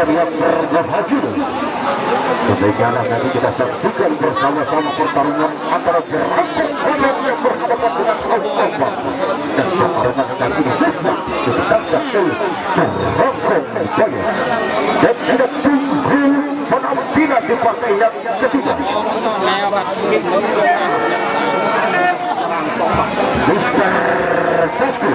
penonton yang berbahagia. Demikian nanti kita saksikan bersama-sama pertarungan antara jerapah kolam yang berhadapan dengan kaum ombak dan pertarungan kali ini Sisna ditangkap oleh Jerapah Jaya. Dan kita tunggu penampilan di partai yang ketiga. Mr. Tesku